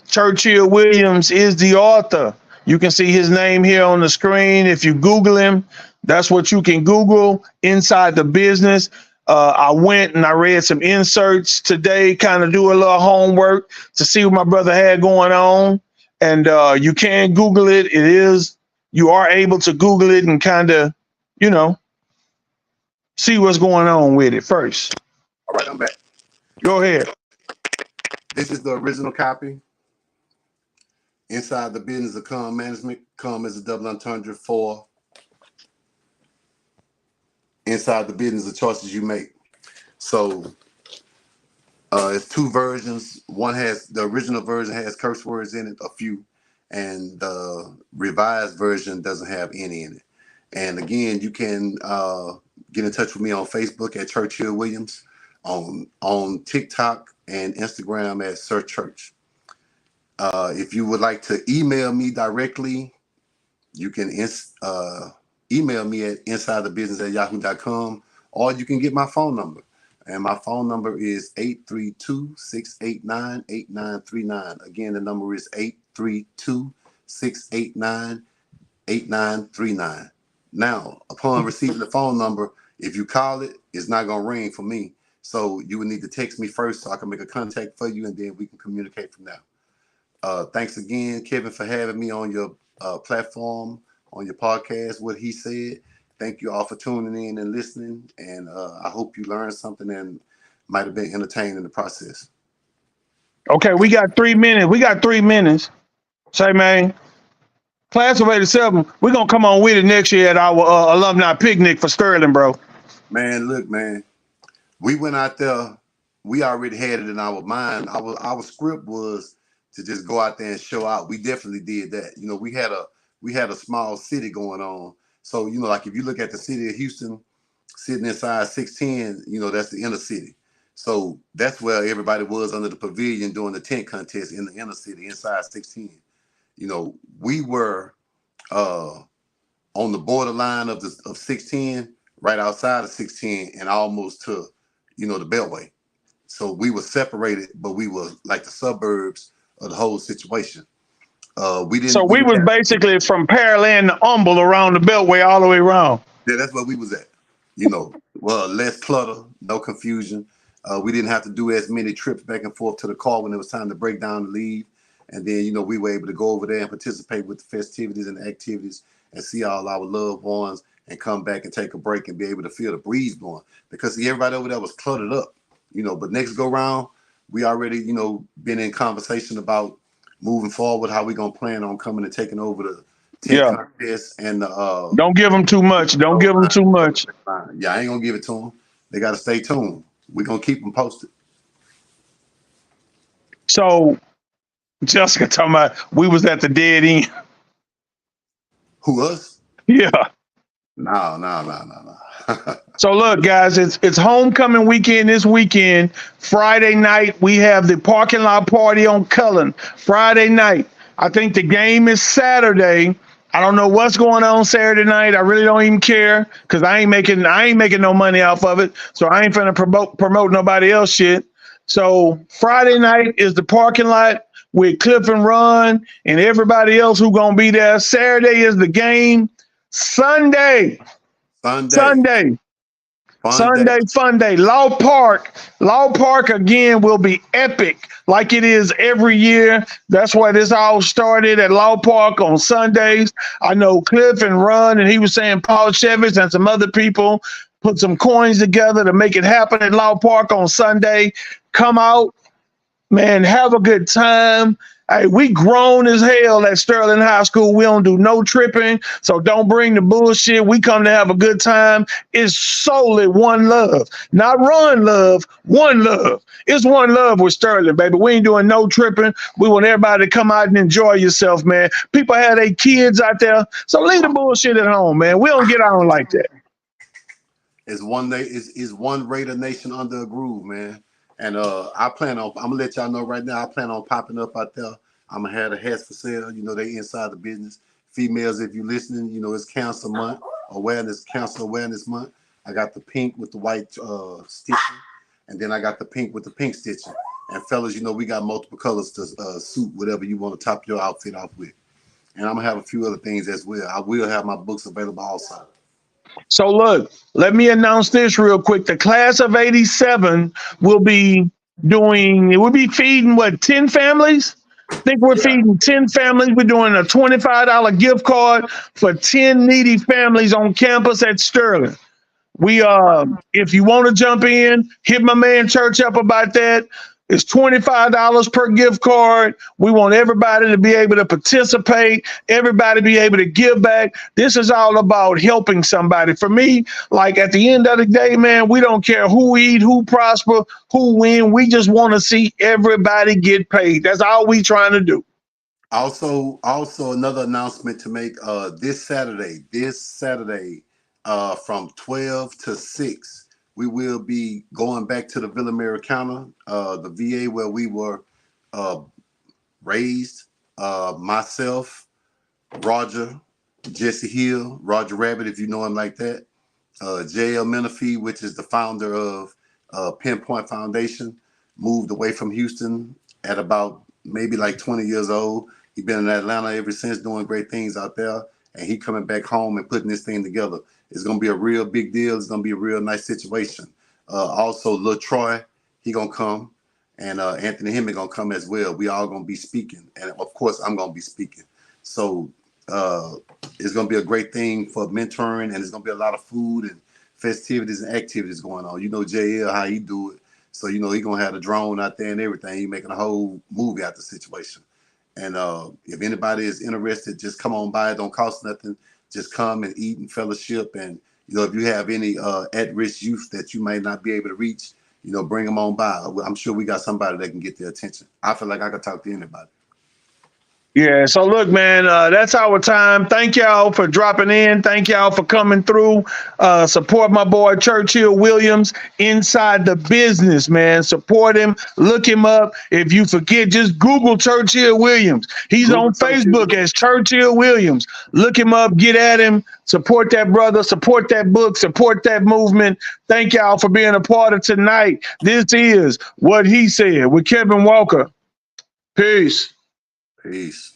Churchill Williams is the author. You can see his name here on the screen. If you Google him, that's what you can Google, Inside the Business. I went and I read some inserts today, kind of do a little homework to see what my brother had going on. And you can Google it. You are able to Google it and kind of, you know, see what's going on with it first. All right, I'm back. Go ahead. This is the original copy. Inside the Business of C.U.M Management. C.U.M is a double entendre for Inside the Business of choices you make. So it's 2 versions. One has, the original version has curse words in it, a few, and the revised version doesn't have any in it. And again, you can get in touch with me on Facebook at Churchill Williams, on TikTok and Instagram at Sir Church. If you would like to email me directly, you can email me at insidethebusiness@yahoo.com, or you can get my phone number. And my phone number is 832-689-8939. Again, the number is 832-689-8939. Now, upon receiving the phone number, if you call it, it's not going to ring for me. So you would need to text me first so I can make a contact for you, and then we can communicate from there. Thanks again, Kevin, for having me on your platform, on your podcast, What He Said. Thank you all for tuning in and listening. And I hope you learned something and might have been entertained in the process. Okay, we got 3 minutes. Say, man, class of '87, we're going to come on with it next year at our alumni picnic for Sterling, bro. Man, look, man, we went out there. We already had it in our mind. Our script was to just go out there and show out. We definitely did that. You know, we had a small city going on. So, you know, like if you look at the city of Houston sitting inside 610, you know, that's the inner city. So that's where everybody was under the pavilion doing the tent contest in the inner city inside 16. You know, we were uh, on the borderline of 610, right outside of 610, and almost to, you know, the Beltway. So we were separated, but we were like the suburbs of the whole situation. So We we didn't was have, basically from Pearland to Humble around the Beltway all the way around. yeah, that's where we was at. You know, well, less clutter, no confusion. We didn't have to do as many trips back and forth to the car when it was time to break down and leave. And then, you know, we were able to go over there and participate with the festivities and the activities and see all our loved ones and come back and take a break and be able to feel the breeze blowing. Because see, everybody over there was cluttered up, you know. But next go round, we already, you know, been in conversation about moving forward, how we gonna plan on coming and taking over the tent Yeah. contest and the Don't give them too much. Don't give them too much. yeah, I ain't gonna give it to them. They gotta stay tuned. We're gonna keep them posted. So Jessica talking about we was at the dead end. Who us? Yeah. No. So look, guys, it's homecoming weekend this weekend. Friday night, we have the parking lot party on Cullen. Friday night. I think the game is Saturday. I don't know what's going on Saturday night. I really don't even care because I ain't making no money off of it. So I ain't finna promote nobody else shit. So Friday night is the parking lot with Cliff and Ron and everybody else who gonna be there. Saturday is the game. Sunday. Sunday, Sunday. fun day. Sunday fun day. Law Park again will be epic like it is every year. That's why this all started at Law Park on Sundays. I know Cliff and Ron, and he was saying Paul Chevitz and some other people put some coins together to make it happen at Law Park on Sunday. Come out, man, have a good time. Hey, we grown as hell at Sterling High School. We don't do no tripping, so don't bring the bullshit. We come to have a good time. It's solely one love, not run love, one love. It's one love with Sterling, baby. We ain't doing no tripping. We want everybody to come out and enjoy yourself, man. People have their kids out there, so leave the bullshit at home, man. We don't get on like that. It's one day. Is one Raider Nation under a groove, man. And I plan on. I'm gonna let y'all know right now. I plan on popping up out there. I'm gonna have the hats for sale. You know, they inside the business. Females, if you listening, you know it's Cancer Awareness Month. I got the pink with the white stitching, and then I got the pink with the pink stitching. And fellas, you know we got multiple colors to suit whatever you want to top your outfit off with. And I'm gonna have a few other things as well. I will have my books available also. So look, let me announce this real quick. The class of 87 will be we'll be feeding what, 10 families? I think we're Yeah. feeding 10 families. We're doing a $25 gift card for 10 needy families on campus at Sterling. We if you want to jump in, hit my man Church up about that. It's $25 per gift card. We want everybody to be able to participate, everybody be able to give back. This is all about helping somebody. For me, like at the end of the day, man, we don't care who eat, who prosper, who win. We just want to see everybody get paid. That's all we trying to do. Also another announcement to make. This Saturday, from 12 to 6, we will be going back to the Villa Americana, the VA where we were uh, raised. Myself, Roger, Jesse Hill, Roger Rabbit, if you know him like that. J.L. Menifee, which is the founder of Pinpoint Foundation, moved away from Houston at about maybe like 20 years old. He's been in Atlanta ever since, doing great things out there, and he coming back home and putting this thing together. It's gonna be a real big deal. It's gonna be a real nice situation. Also, Lil Troy, he gonna come, and Anthony Hemming gonna come as well. We all gonna be speaking, and of course, I'm gonna be speaking. So uh, it's going to be a great thing for mentoring, and it's going to be a lot of food and festivities and activities going on. You know JL, how he do it. So, you know, he going to have the drone out there and everything. He making a whole movie out the situation. And if anybody is interested, just come on by. It don't cost nothing. Just come and eat and fellowship. And, you know, if you have any at-risk youth that you might not be able to reach, you know, bring them on by. I'm sure we got somebody that can get their attention. I feel like I could talk to anybody. Yeah, so look, man, that's our time. Thank y'all for dropping in. Thank y'all for coming through. Support my boy Churchill Williams inside the business, man. Support him. Look him up. If you forget, just Google Churchill Williams. He's Google on Churchill. Facebook as Churchill Williams. Look him up. Get at him. Support that brother. Support that book. Support that movement. Thank y'all for being a part of tonight. This is What He Said with Kevin Walker. Peace. Peace.